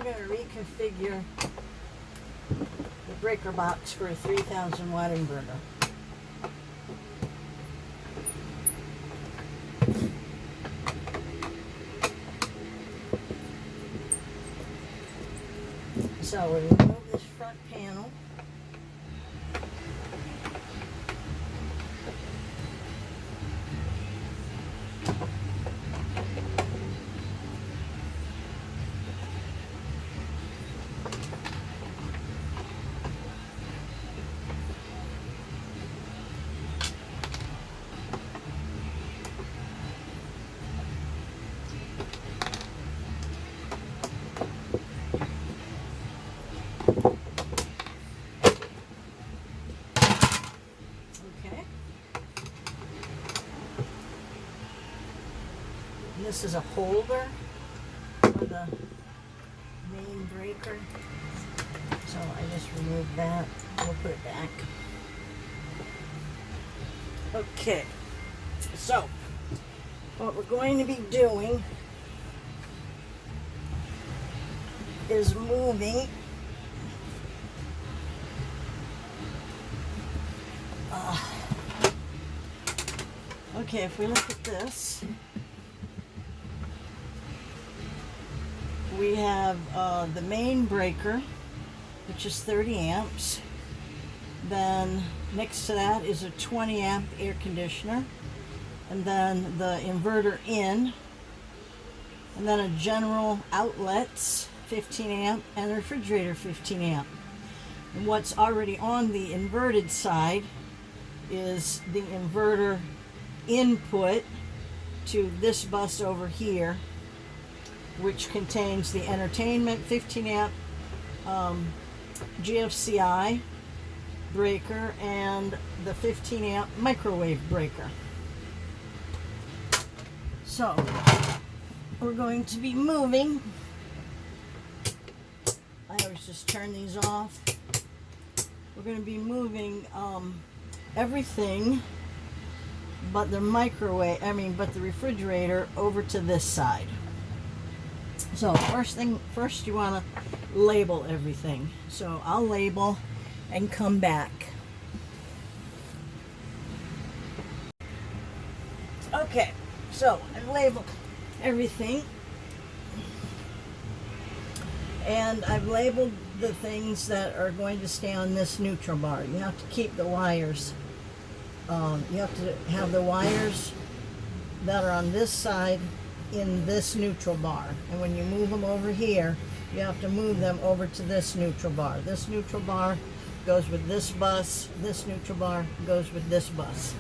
we're going to reconfigure the breaker box for a 3000 watt inverter. So we remove this front panel. This is a holder for the main breaker. So I just removed that. We'll put it back. Okay. So what we're going to be doing is moving okay, if we look at this, we have the main breaker, which is 30 amps. Then next to that is a 20 amp air conditioner. And then the inverter in. And then a general outlets, 15 amp, and a refrigerator, 15 amp. And what's already on the inverted side is the inverter input to this bus over here, which contains the entertainment 15 amp GFCI breaker and the 15 amp microwave breaker. So we're going to be moving. I always just turn these off. We're going to be moving everything but the microwave, but the refrigerator over to this side. So first you want to label everything. So I'll label and come back. Okay, so I've labeled everything. And I've labeled the things that are going to stay on this neutral bar. You have to keep the wires. You have to have the wires that are on this side in this neutral bar. And when you move them over here, you have to move them over to this neutral bar. This neutral bar goes with this bus. This neutral bar goes with this bus.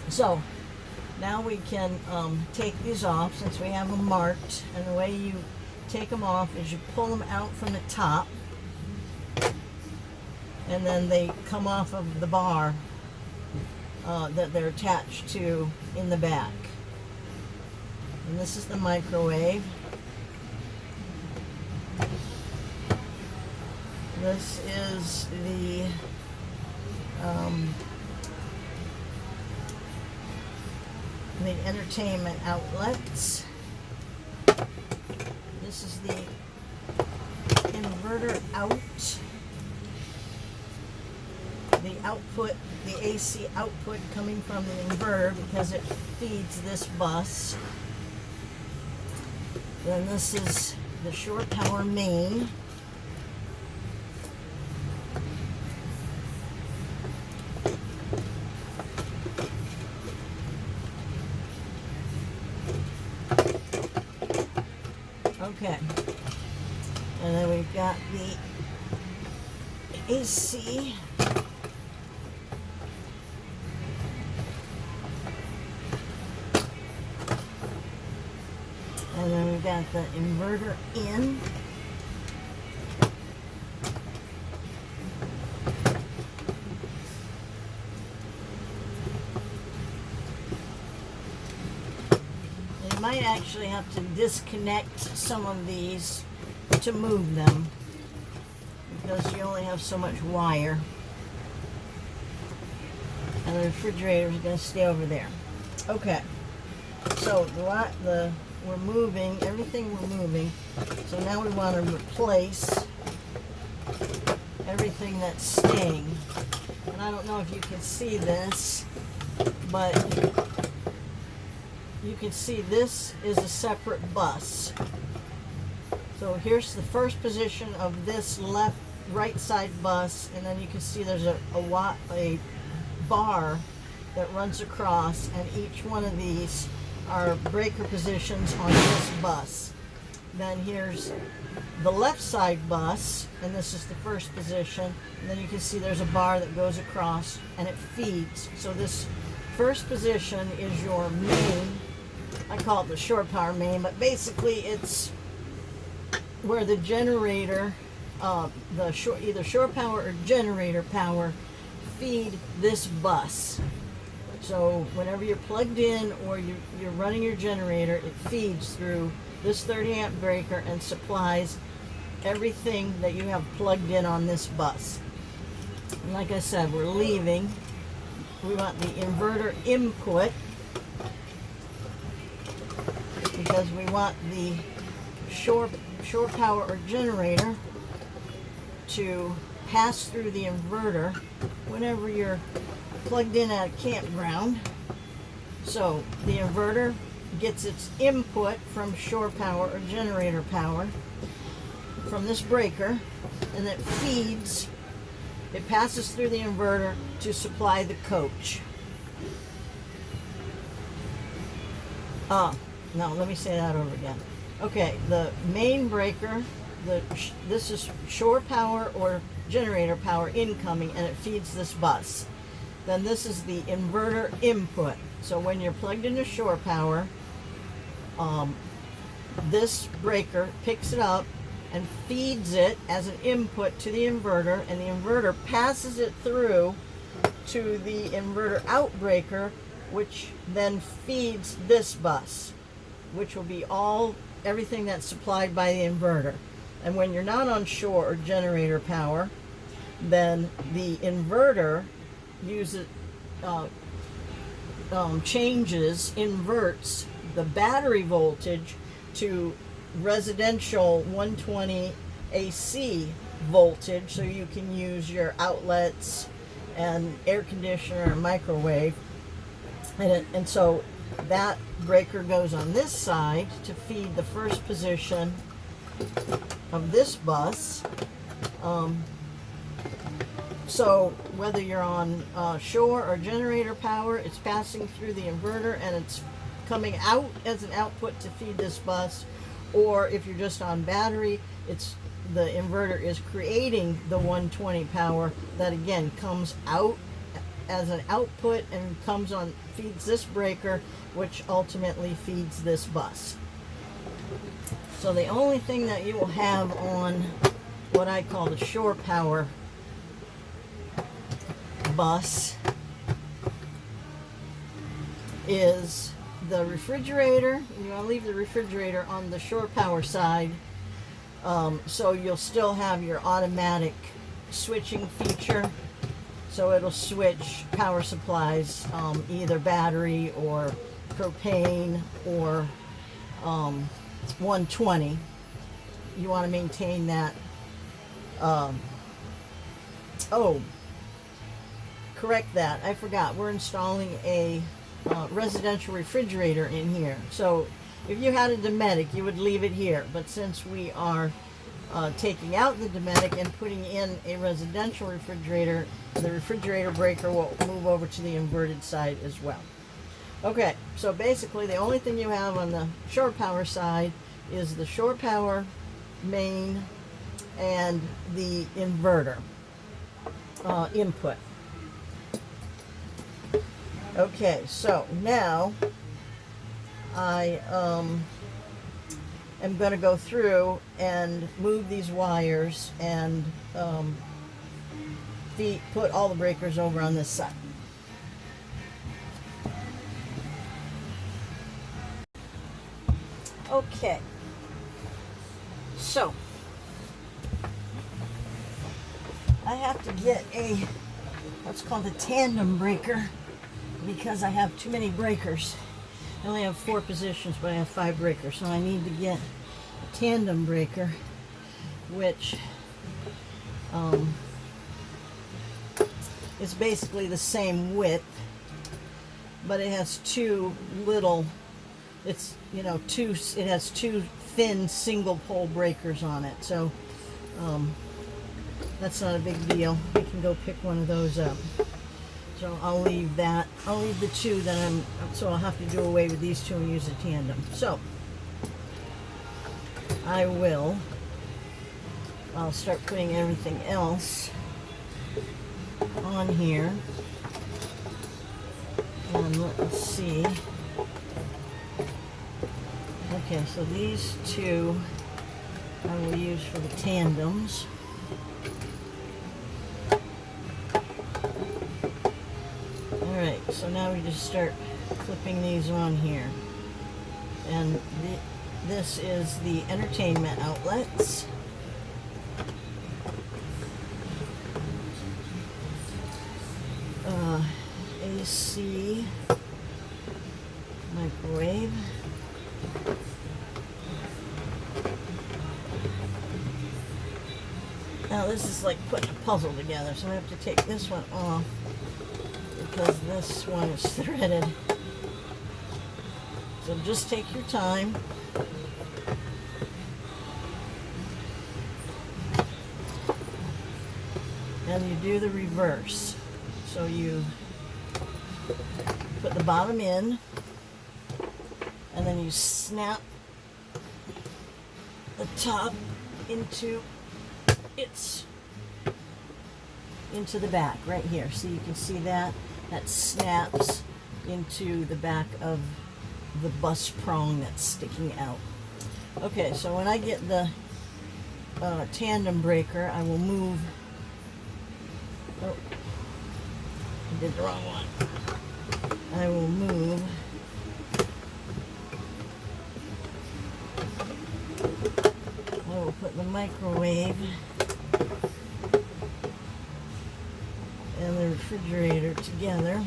So now we can take these off since we have them marked. And the way you take them off is you pull them out from the top, and then they come off of the bar that they're attached to in the back. And this is the microwave. This is the entertainment outlets. This is the inverter out. The output, the AC output coming from the inverter because it feeds this bus. Then this is the shore power main. Okay. And then we've got the AC. And then we've got the inverter in. You might actually have to disconnect some of these to move them because you only have so much wire. And the refrigerator is going to stay over there. Okay. So the we're moving, everything we're moving. So now we want to replace everything that's staying. And I don't know if you can see this, but you can see this is a separate bus. So here's the first position of this right side bus, and then you can see there's a bar that runs across, and each one of these are breaker positions on this bus. Then here's the left side bus, and this is the first position, and then you can see there's a bar that goes across and it feeds. So this first position is your main. I call it the shore power main, but basically it's where the generator, either shore power or generator power feed this bus. So whenever you're plugged in or you're running your generator, it feeds through this 30 amp breaker and supplies everything that you have plugged in on this bus. And like I said, we're leaving. We want the inverter input because we want the shore power or generator to pass through the inverter whenever you're plugged in at a campground. So the inverter gets its input from shore power or generator power from this breaker, and it feeds, it passes through the inverter to supply the coach. No, let me say that over again. Okay, the main breaker, this is shore power or generator power incoming, and it feeds this bus. Then this is the inverter input. So when you're plugged into shore power, this breaker picks it up and feeds it as an input to the inverter, and the inverter passes it through to the inverter out breaker, which then feeds this bus, which will be everything that's supplied by the inverter. And when you're not on shore or generator power, then the inverter inverts the battery voltage to residential 120 AC voltage, so you can use your outlets and air conditioner and microwave. And so that breaker goes on this side to feed the first position of this bus. So whether you're on shore or generator power, it's passing through the inverter and it's coming out as an output to feed this bus. Or if you're just on battery, the inverter is creating the 120 power that again comes out as an output and feeds this breaker, which ultimately feeds this bus. So the only thing that you will have on what I call the shore power bus is the refrigerator. You want to leave the refrigerator on the shore power side, so you'll still have your automatic switching feature. So it'll switch power supplies, either battery or propane or 120. You want to maintain that. Correct that. I forgot. We're installing a residential refrigerator in here. So if you had a Dometic, you would leave it here. But since we are taking out the Dometic and putting in a residential refrigerator, the refrigerator breaker will move over to the inverted side as well. Okay, so basically the only thing you have on the shore power side is the shore power main and the inverter input. Okay, so now I am going to go through and move these wires and put all the breakers over on this side. Okay, so I have to get what's called a tandem breaker because I have too many breakers. I only have 4 positions, but I have 5 breakers, so I need to get a tandem breaker, which is basically the same width, but it has 2 little, it's, you know, it has 2 thin single pole breakers on it, so that's not a big deal. We can go pick one of those up. So I'll leave that. I'll leave the 2 that so I'll have to do away with these 2 and use a tandem. So I'll start putting everything else on here. And let's see. Okay, so these 2 I will use for the tandems. Alright, so now we just start clipping these on here. And this is the entertainment outlets. AC, microwave. Now this is like putting a puzzle together, so I have to take this one off because this one is threaded. So just take your time. And you do the reverse. So you put the bottom in, and then you snap the top into the back right here. So you can see that snaps into the back of the bus prong that's sticking out. Okay, so when I get the tandem breaker, I will move. Oh, I did the wrong one. I will move I will put the microwave and the refrigerator together.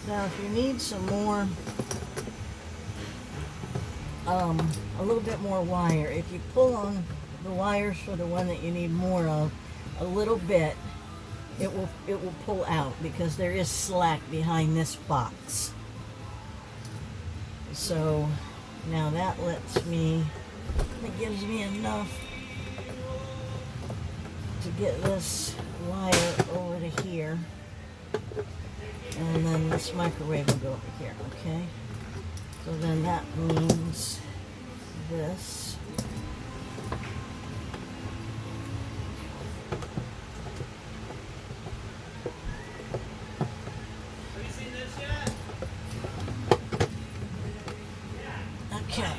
Now, if you need some more, a little bit more wire, if you pull on the wires for the one that you need more of a little bit, it will pull out because there is slack behind this box. So now that gives me enough to get this wire over to here. And then this microwave will go over here, okay? So then that means this. Have you seen this yet? Okay.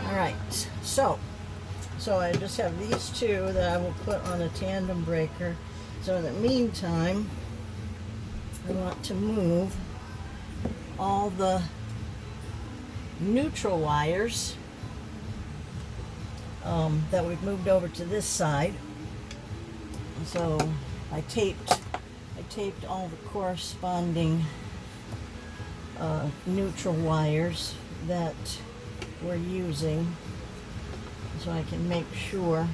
All right. So I just have these 2 that I will put on a tandem breaker. So in the meantime, I want to move all the neutral wires that we've moved over to this side. So I taped all the corresponding neutral wires that we're using, so I can make sure.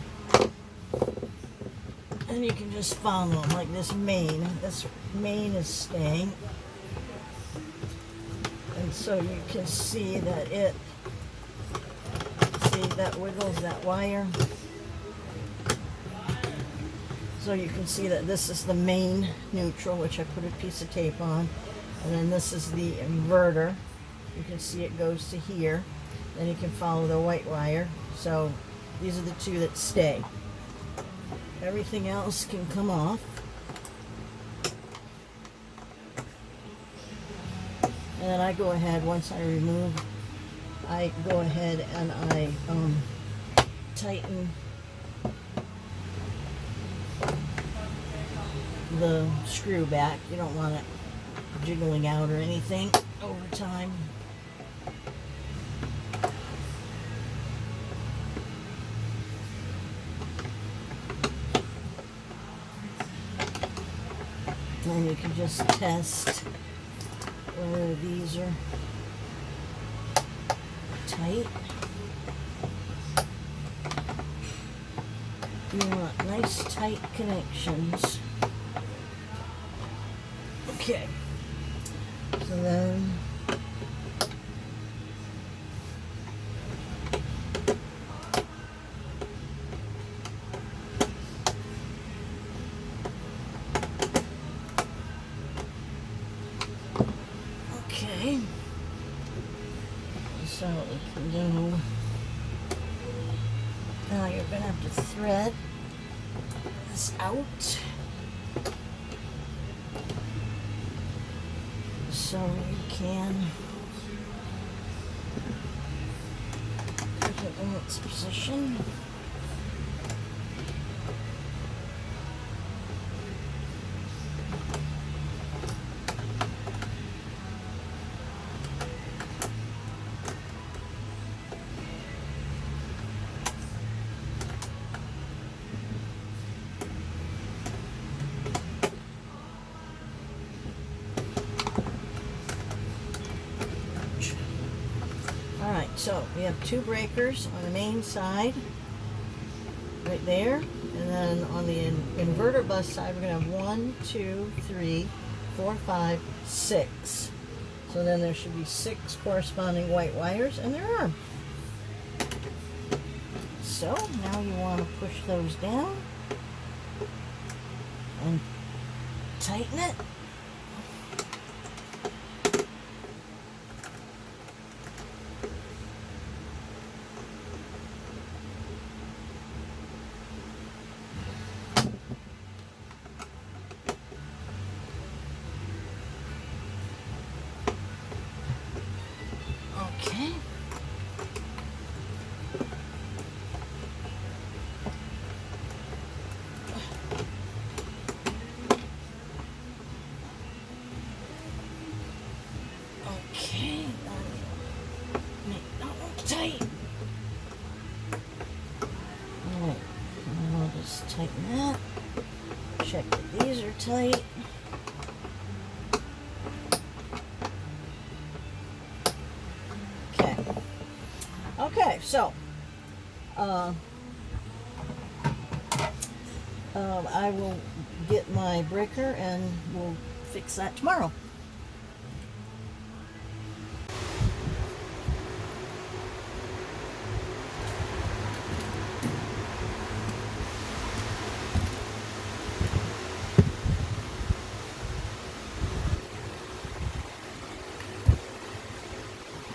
And you can just follow them, like this main. This main is staying. And so you can see that that wiggles that wire. So you can see that this is the main neutral, which I put a piece of tape on. And then this is the inverter. You can see it goes to here. Then you can follow the white wire. So these are the 2 that stay. Everything else can come off. And then I go ahead, once I remove, I go ahead and I tighten the screw back. You don't want it jiggling out or anything over time. And you can just test whether these are tight. You want nice tight connections. Okay. So then so we can do, now you're going to have to thread this out so you can put it in its position. So we have two breakers on the main side, right there, and then on the inverter bus side we're going to have 1, 2, 3, 4, 5, 6. So then there should be 6 corresponding white wires, and there are. So now you want to push those down and tighten it. Tighten that. Check that these are tight. Okay. Okay, so I will get my breaker and we'll fix that tomorrow.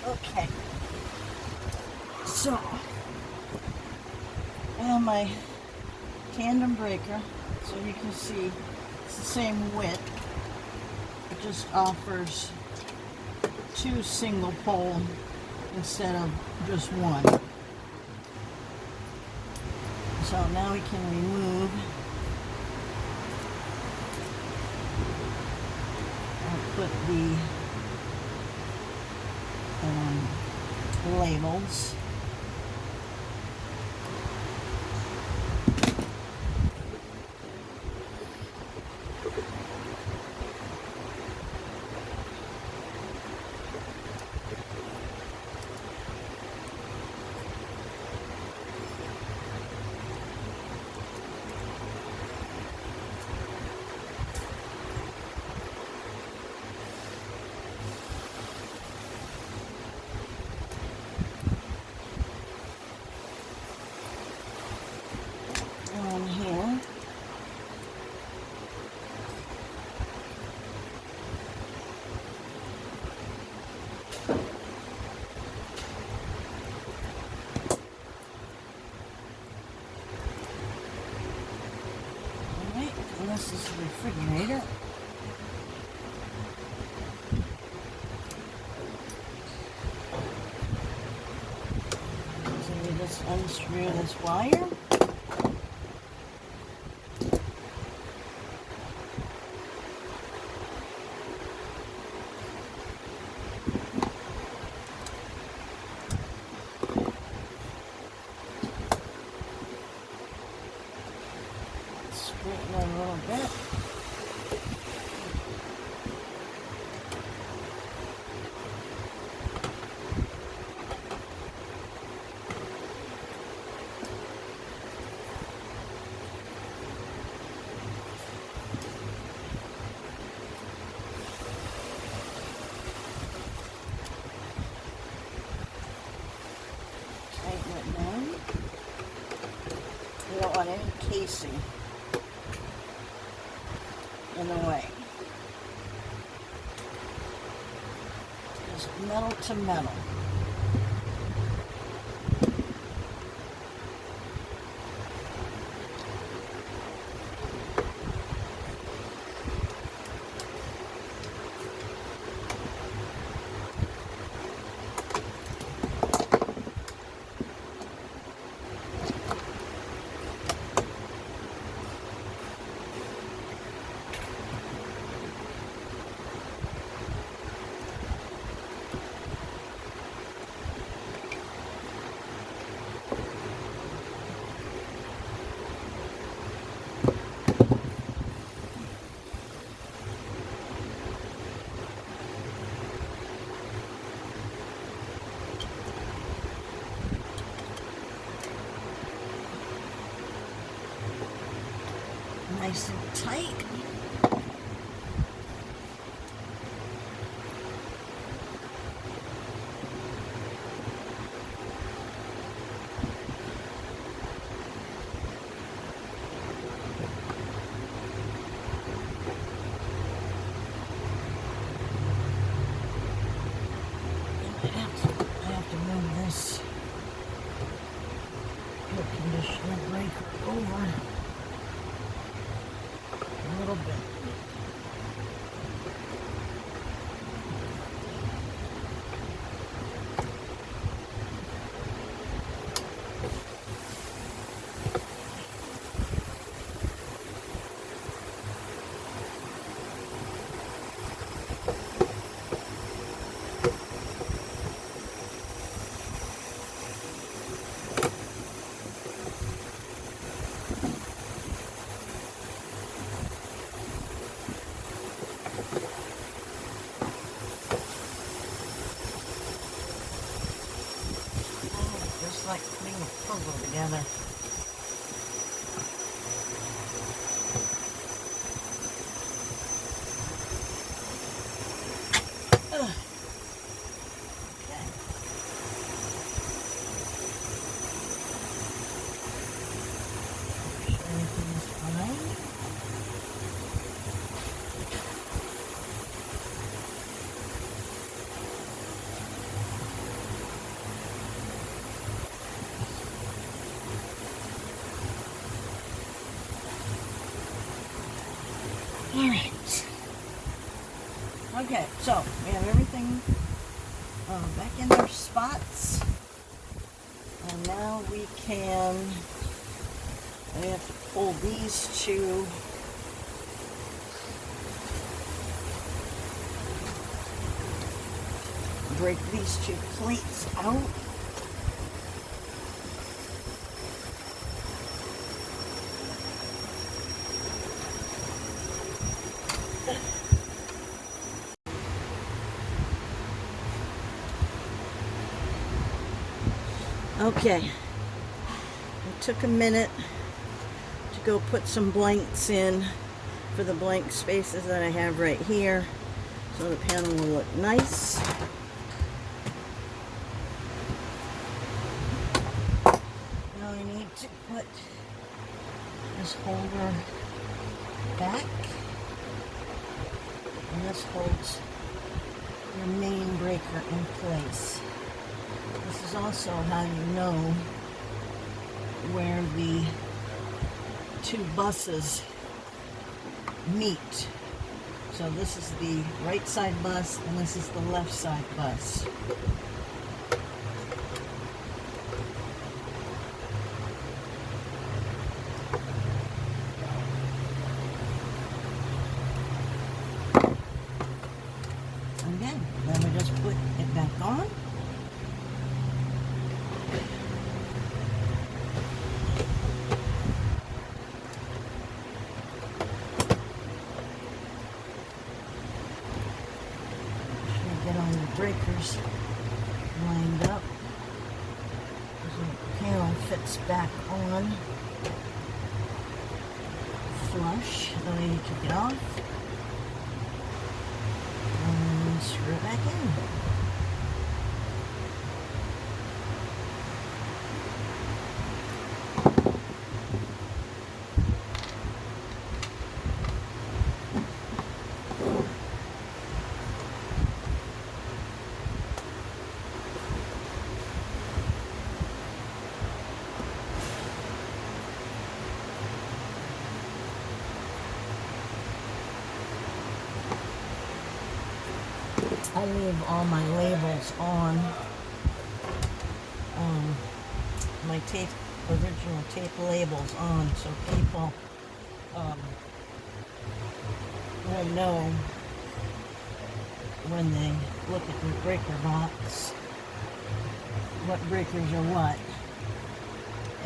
Okay, so I have my tandem breaker, so you can see it's the same width. It just offers 2 single pole instead of just 1. So now we can remove and put the labels. Here. Alright, and this is the refrigerator. So we just unscrew this wire. casing in the way. Just metal to metal. Nice and tight. I have to move this air conditioner breaker over a little bit. Just like putting a puzzle together. Ugh. Okay. Everything is fine. All right. Okay, so we have everything back in their spots, and now we have to pull these two break these two plates out. Okay, it took a minute to go put some blanks in for the blank spaces that I have right here, so the panel will look nice. Now I need to put this holder back, and this holds your main breaker in place. This is also how you know where the two buses meet. So this is the right side bus and this is the left side bus. Okay, then we just put it back on. Get all the breakers lined up. The panel fits back on flush. Then we need to get off and screw it back in. I leave all my labels on. My tape, original tape labels on, so people will know when they look at the breaker box what breakers are what.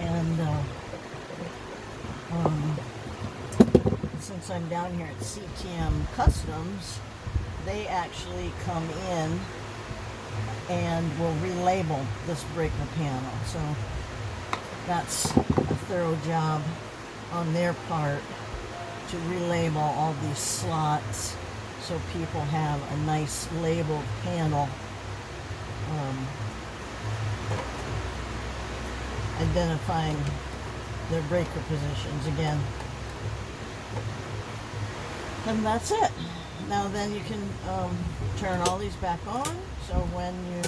And since I'm down here at CTM Customs, they actually come in and will relabel this breaker panel. So that's a thorough job on their part to relabel all these slots so people have a nice labeled panel, identifying their breaker positions again. And that's it. Now then you can turn all these back on, so when you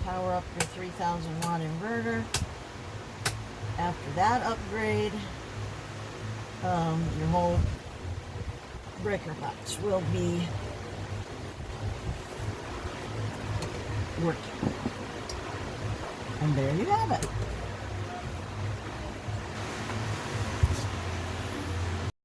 power up your 3,000 watt inverter, after that upgrade, your whole breaker box will be working. And there you have it.